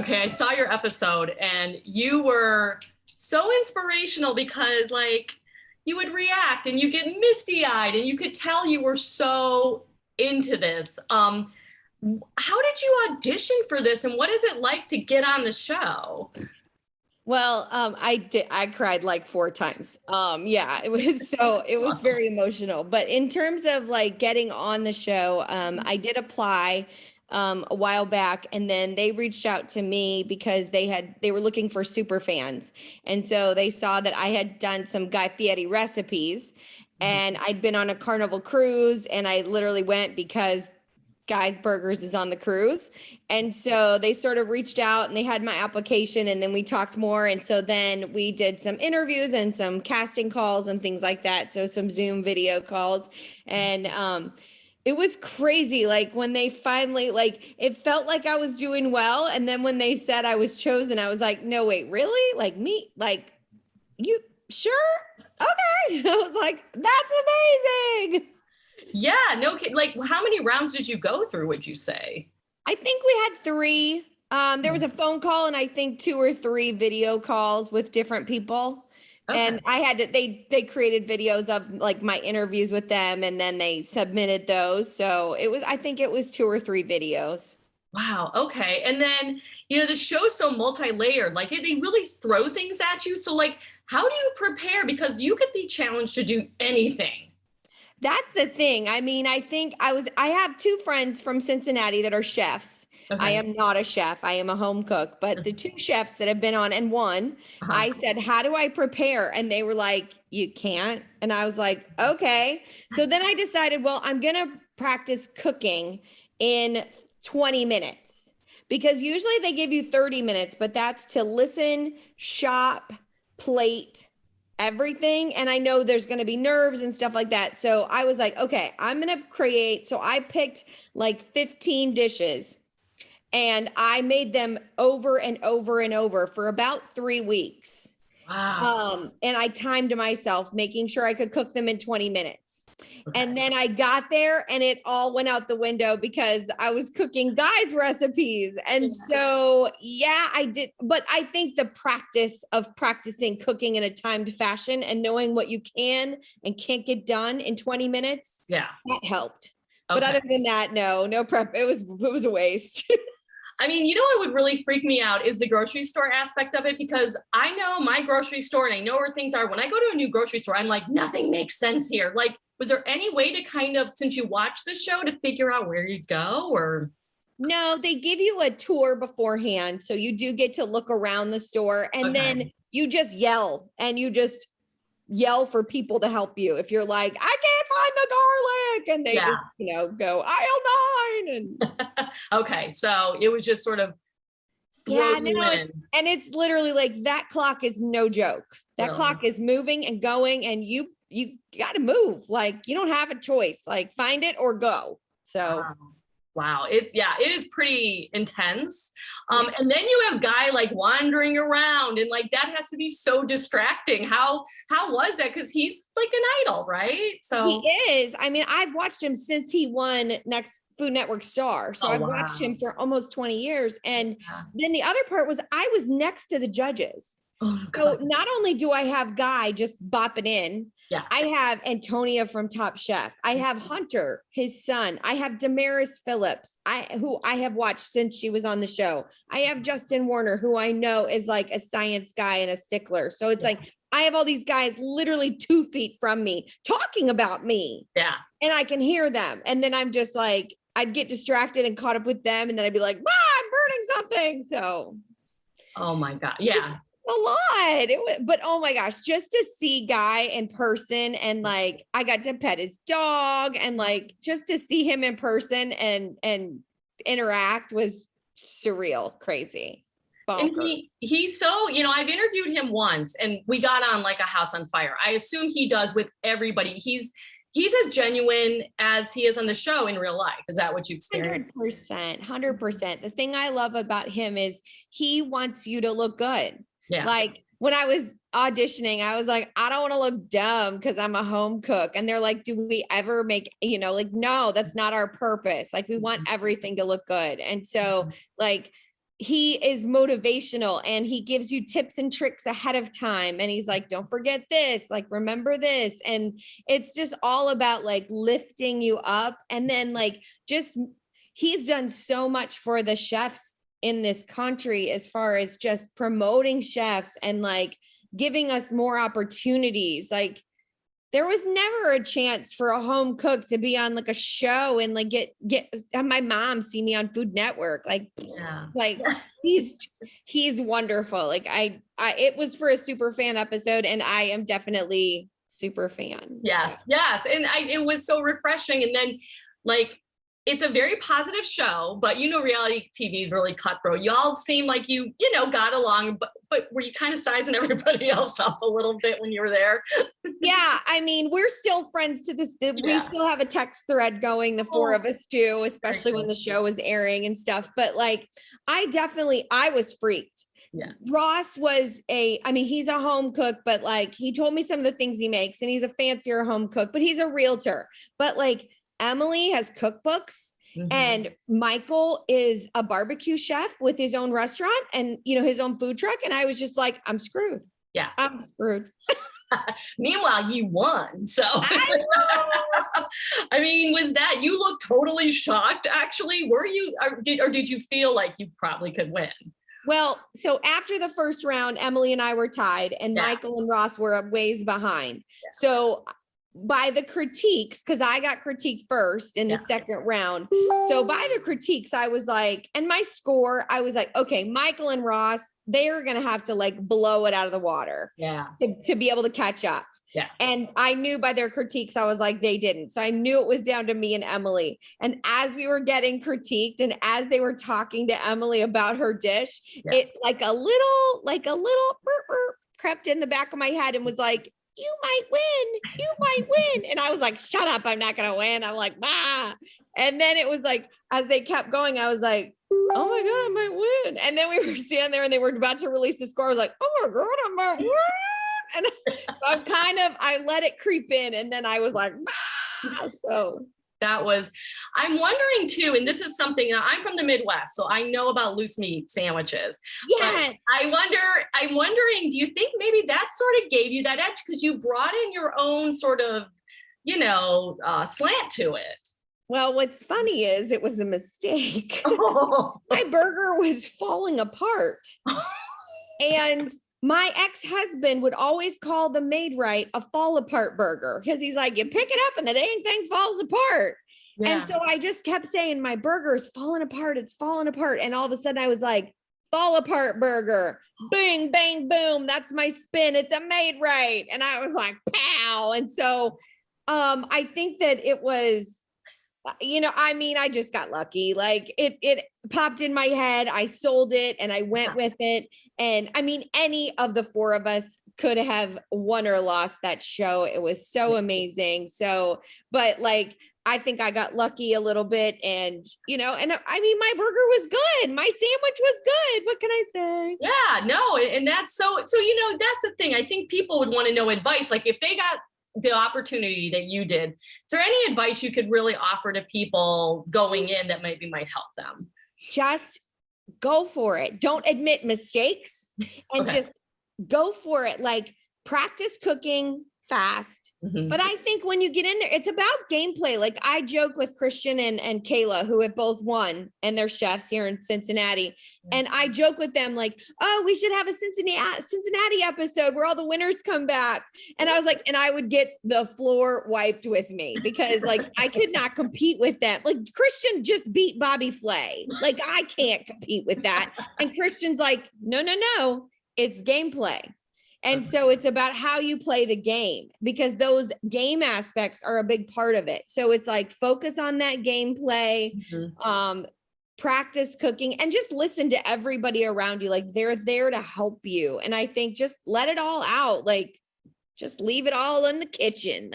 Okay, I saw your episode and you were so inspirational because like you would react and you get misty-eyed and you could tell you were so into this. How did you audition for this and what is it like to get on the show? Well, I cried like 4 times. Yeah, it was Awesome. very emotional. But in terms of like getting on the show, I did apply a while back, and then they reached out to me because they were looking for super fans. And so they saw that I had done some Guy Fieri recipes, and I'd been on a Carnival cruise, and I literally went because Guy's Burgers is on the cruise. And so they sort of reached out and they had my application, and then we talked more. And so then we did some interviews and some casting calls and things like that. So some Zoom video calls. And it was crazy. Like when they finally, like, it felt like I was doing well. And then when they said I was chosen, I was like, no, wait, really? Like me? Like, you sure? Okay. I was like, that's amazing. Yeah, no kid. Like, how many rounds did you go through, would you say? I think we had 3. There was a phone call and I think 2 or 3 video calls with different people. Okay. And I had to, they created videos of like my interviews with them, and then they submitted those. So I think it was 2 or 3 videos. Wow. Okay. And then, the show's so multi-layered, like they really throw things at you. So like, how do you prepare? Because you could be challenged to do anything. That's the thing. I mean, I have 2 friends from Cincinnati that are chefs. Okay. I am not a chef. I am a home cook, but the 2 chefs that have been on and one, Uh-huh. I said, how do I prepare? And they were like, you can't. And I was like, okay. So then I decided, well, I'm going to practice cooking in 20 minutes because usually they give you 30 minutes, but that's to listen, shop, plate, everything. And I know there's going to be nerves and stuff like that. So I was like, okay, I'm going to create. So I picked like 15 dishes and I made them over and over and over for about 3 weeks. Wow. And I timed myself, making sure I could cook them in 20 minutes. Okay. And then I got there and it all went out the window because I was cooking Guy's recipes. And so, yeah, I did. But I think the practice of practicing cooking in a timed fashion and knowing what you can and can't get done in 20 minutes, Yeah. that helped. Okay. But other than that, no prep. It was a waste. I mean, what would really freak me out is the grocery store aspect of it, because I know my grocery store and I know where things are. When I go to a new grocery store, I'm like, nothing makes sense here. Like, was there any way to kind of, since you watched the show, to figure out where you'd go or? No, they give you a tour beforehand. So you do get to look around the store, and then you just yell for people to help you. If you're like, I can't find the garlic, and they just, go aisle 9 and Okay. So it was just sort of, and it's literally like that clock is no joke. That clock is moving and going, and you got to move. Like you don't have a choice, like find it or go. So wow. It is pretty intense. And then you have Guy like wandering around, and like that has to be so distracting. How was that? Because he's like an idol, right? So he is. I mean, I've watched him since he won Next Food Network Star. So I've watched him for almost 20 years. And then the other part was I was next to the judges. So not only do I have Guy just bopping in, I have Antonia from Top Chef. I have Hunter, his son. I have Damaris Phillips, who I have watched since she was on the show. I have Justin Warner, who I know is like a science guy and a stickler. So it's like, I have all these guys literally 2 feet from me talking about me. Yeah. And I can hear them. And then I'm just like, I'd get distracted and caught up with them. And then I'd be like, I'm burning something. So. Oh my God. Yeah. A lot. But oh my gosh, just to see Guy in person, and like I got to pet his dog, and like just to see him in person and interact was surreal, crazy. Bonkers. And he's so, I've interviewed him once and we got on like a house on fire. I assume he does with everybody. He's as genuine as he is on the show in real life. Is that what you experienced? 100%. The thing I love about him is he wants you to look good. Yeah. Like when I was auditioning, I was like, I don't want to look dumb because I'm a home cook. And they're like, do we ever make, like, no, that's not our purpose. Like we want everything to look good. And so like, he is motivational and he gives you tips and tricks ahead of time. And he's like, don't forget this, like, remember this. And it's just all about like lifting you up. And then like, just, he's done so much for the chefs in this country as far as just promoting chefs and like giving us more opportunities. Like, there was never a chance for a home cook to be on like a show and like have my mom see me on Food Network. Like, like he's wonderful. Like I it was for a super fan episode, and I am definitely super fan. Yes, yes. And it was so refreshing. And then like, it's a very positive show, but you know, reality TV is really cutthroat. Y'all seem like you know, got along, but were you kind of sizing everybody else up a little bit when you were there? Yeah, I mean, we're still friends to this. We still have a text thread going, the four of us do, especially when the show was airing and stuff. But like, I was freaked. Yeah. Ross was he's a home cook, but like, he told me some of the things he makes, and he's a fancier home cook, but he's a realtor. But like, Emily has cookbooks, and Michael is a barbecue chef with his own restaurant and, you know, his own food truck. And I was just like, I'm screwed. Yeah. I'm screwed. Meanwhile, you won. So, I mean, was that, you look totally shocked, actually? Were you, or did you feel like you probably could win? Well, so after the first round, Emily and I were tied, and Michael and Ross were a ways behind. Yeah. So by the critiques, because I got critiqued first in the second round. So by the critiques, I was like, and my score, I was like, okay, Michael and Ross, they're going to have to like blow it out of the water to be able to catch up. Yeah. And I knew by their critiques, I was like, they didn't. So I knew it was down to me and Emily. And as we were getting critiqued and as they were talking to Emily about her dish, it like a little burp, burp crept in the back of my head and was like, you might win. And I was like, shut up, I'm not going to win. I'm like, bah. And then it was like, as they kept going, I was like, oh my God, I might win. And then we were standing there and they were about to release the score. I was like, oh my God, I might win. And so I let it creep in. And then I was like, bah. So that was, I'm wondering too, and this is something, I'm from the Midwest, so I know about loose meat sandwiches. Yes. I'm wondering, do you think maybe that sort of gave you that edge because you brought in your own sort of, you know, slant to it? Well, what's funny is it was a mistake. My burger was falling apart. And my ex-husband would always call the Made Right a fall apart burger because he's like, you pick it up and the dang thing falls apart. Yeah. And so I just kept saying, my burger's falling apart. It's falling apart. And all of a sudden I was like, fall apart burger, bing, bang, boom. That's my spin. It's a Made Right. And I was like, pow. And so I think that it was, you know, I mean, I just got lucky. Like it popped in my head. I sold it and I went with it. And I mean, any of the four of us could have won or lost that show. It was so amazing. So, but like, I think I got lucky a little bit and, you know, and I mean, my burger was good. My sandwich was good. What can I say? Yeah, no. And that's so, you know, that's the thing. I think people would want to know advice. Like if they got the opportunity that you did, is there any advice you could really offer to people going in that maybe might help them? Just go for it. Don't admit mistakes and just go for it. Like practice cooking fast. But I think when you get in there, it's about gameplay. Like I joke with Christian and Kayla, who have both won and they're chefs here in Cincinnati. And I joke with them like, oh, we should have a Cincinnati episode where all the winners come back. And I was like, and I would get the floor wiped with me because like, I could not compete with them. Like Christian just beat Bobby Flay. Like I can't compete with that. And Christian's like, no, it's gameplay. And so it's about how you play the game because those game aspects are a big part of it. So it's like focus on that gameplay, practice cooking and just listen to everybody around you. Like they're there to help you. And I think just let it all out. Like just leave it all in the kitchen.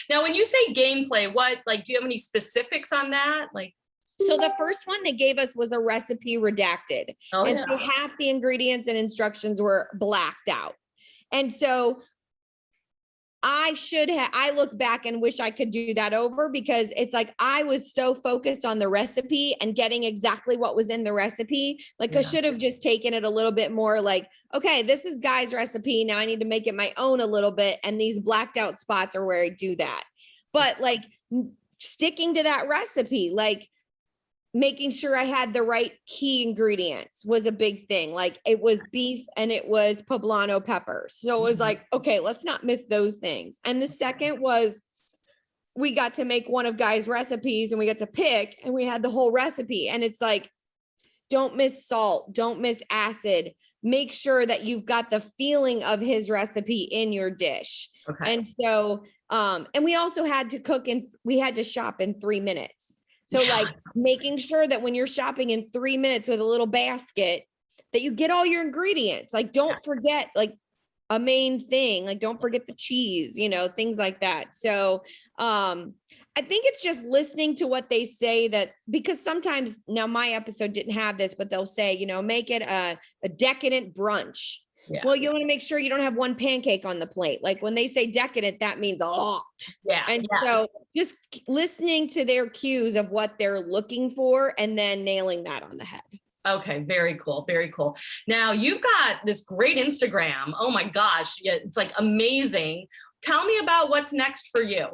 Now, when you say gameplay, what, like, do you have any specifics on that? Like, so the first one they gave us was a recipe redacted. So half the ingredients and instructions were blacked out. And so I look back and wish I could do that over, because it's like I was so focused on the recipe and getting exactly what was in the recipe. Like I should have just taken it a little bit more like, okay, this is Guy's recipe. Now I need to make it my own a little bit. And these blacked out spots are where I do that. But like sticking to that recipe, like making sure I had the right key ingredients was a big thing. Like it was beef and it was poblano peppers. So it was like, okay, let's not miss those things. And the second was we got to make one of Guy's recipes and we got to pick and we had the whole recipe. And it's like, don't miss salt, don't miss acid. Make sure that you've got the feeling of his recipe in your dish. Okay. And so, and we also had to cook and we had to shop in 3 minutes. So like making sure that when you're shopping in 3 minutes with a little basket, that you get all your ingredients. Like don't forget like a main thing, like don't forget the cheese, you know, things like that. So I think it's just listening to what they say, that because sometimes, now my episode didn't have this, but they'll say, you know, make it a decadent brunch. Yeah. Well, you want to make sure you don't have one pancake on the plate. Like when they say decadent, that means a lot. Yeah. And so just listening to their cues of what they're looking for and then nailing that on the head. Okay. Very cool. Very cool. Now you've got this great Instagram. Oh my gosh. Yeah, it's like amazing. Tell me about what's next for you.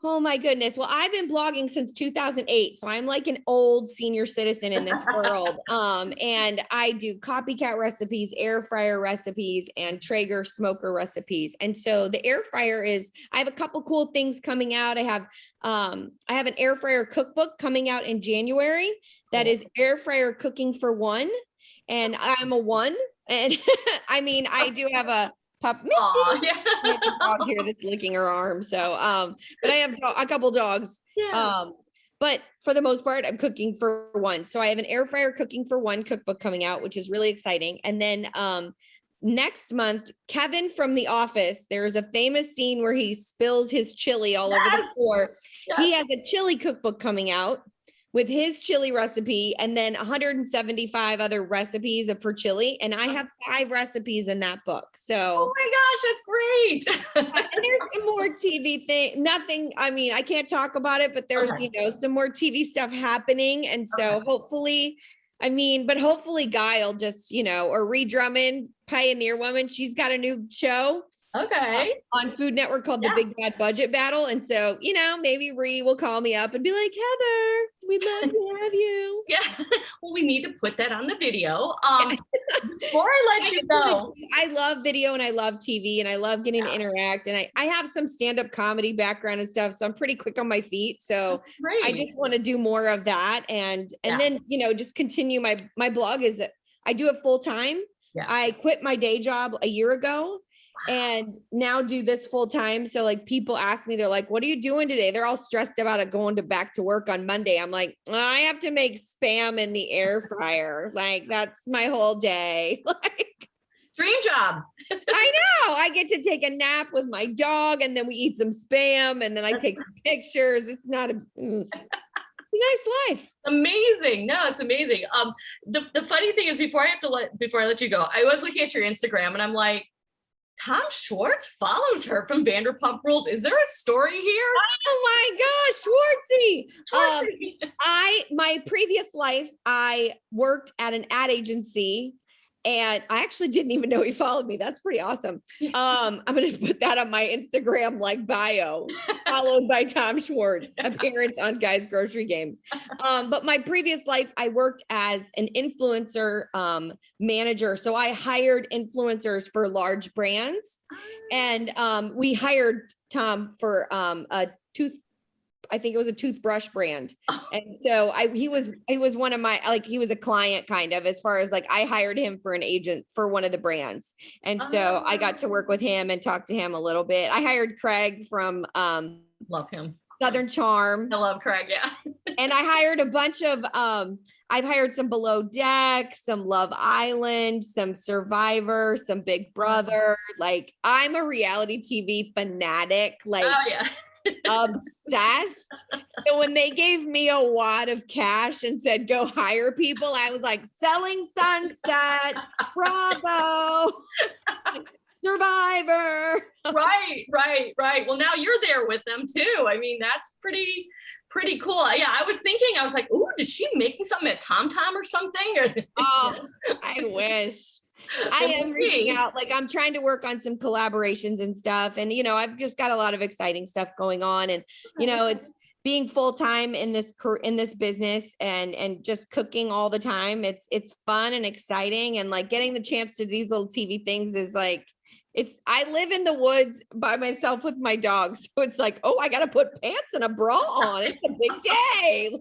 Oh my goodness. Well, I've been blogging since 2008. So I'm like an old senior citizen in this world. And I do copycat recipes, air fryer recipes, and Traeger smoker recipes. And so the air fryer I have a couple cool things coming out. I have an air fryer cookbook coming out in January that is air fryer cooking for one. And I'm a one. And I mean, I do have a pup, Misty. Yeah. A dog here that's licking her arm. So, but I have a couple dogs. Yeah. But for the most part, I'm cooking for one. So I have an air fryer cooking for one cookbook coming out, which is really exciting. And then next month, Kevin from The Office, there's a famous scene where he spills his chili all over the floor. Yes. He has a chili cookbook coming out with his chili recipe and then 175 other recipes for chili. And I have 5 recipes in that book. So, oh my gosh, that's great. And there's some more TV nothing, I mean, I can't talk about it, but there's, you know, some more TV stuff happening. And so hopefully, hopefully Guy will just, you know, or Ree Drummond, Pioneer Woman, she's got a new show. Okay. On Food Network called The Big Bad Budget Battle. And so, you know, maybe Ree will call me up and be like, Heather, we'd love to have you. Yeah. Well, we need to put that on the video. Before I let you go. I love video and I love TV and I love getting to interact. And I have some stand-up comedy background and stuff. So I'm pretty quick on my feet. So I just want to do more of that. And then, you know, just continue my blog I do it full time. Yeah. I quit my day job a year ago. And now do this full time. So like people ask me, they're like, what are you doing today? They're all stressed about it going back to work on Monday. I'm like, I have to make Spam in the air fryer. Like that's my whole day. Like dream job. I know. I get to take a nap with my dog and then we eat some Spam and then I take some pictures. It's not a nice life. Amazing. No, it's amazing. The funny thing is before I let you go, I was looking at your Instagram and I'm like, Tom Schwartz follows her from Vanderpump Rules. Is there a story here? Oh my gosh, Schwartzy. My previous life, I worked at an ad agency and I actually didn't even know he followed me. That's pretty awesome. I'm going to put that on my Instagram, like bio, followed by Tom Schwartz, appearance on Guy's Grocery Games. But my previous life, I worked as an influencer manager. So I hired influencers for large brands. And we hired Tom for I think it was a toothbrush brand. And so he was one of my, like, he was a client kind of, as far as like, I hired him for an agent for one of the brands. And so I got to work with him and talk to him a little bit. I hired Craig from, love him. Southern Charm. I love Craig. Yeah. And I hired a bunch of, I've hired some Below Deck, some Love Island, some Survivor, some Big Brother. Like I'm a reality TV fanatic. Like, oh yeah. Obsessed. So when they gave me a wad of cash and said go hire people, I was like, Selling Sunset, bravo. Survivor. Right. Well, now you're there with them too. I mean, that's pretty cool. Yeah, I was thinking, I was like, ooh, is she making something at Tom Tom or something? Oh, I wish. I am reaching out. Like, I'm trying to work on some collaborations and stuff. And, I've just got a lot of exciting stuff going on. And, it's being full-time in this business and just cooking all the time. It's fun and exciting. And like getting the chance to do these little TV things is like, I live in the woods by myself with my dog. So it's like, oh, I got to put pants and a bra on. It's a big day.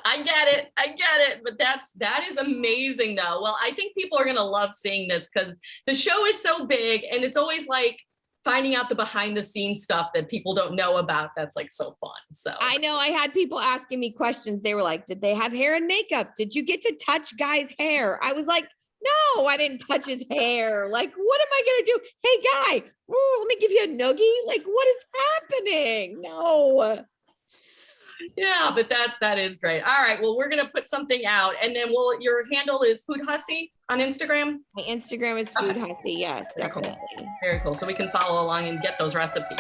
I get it. But that is amazing though. Well, I think people are going to love seeing this because the show is so big and it's always like finding out the behind the scenes stuff that people don't know about. That's like so fun. So I know I had people asking me questions. They were like, did they have hair and makeup? Did you get to touch Guy's hair? I was like, no, I didn't touch his hair. Like, what am I going to do? Hey, Guy, let me give you a noogie. Like, what is happening? No. Yeah, but that is great. All right. Well, we're going to put something out and then your handle is Food Hussy on Instagram. My Instagram is Food Hussy. Yes, definitely. Very cool. So we can follow along and get those recipes.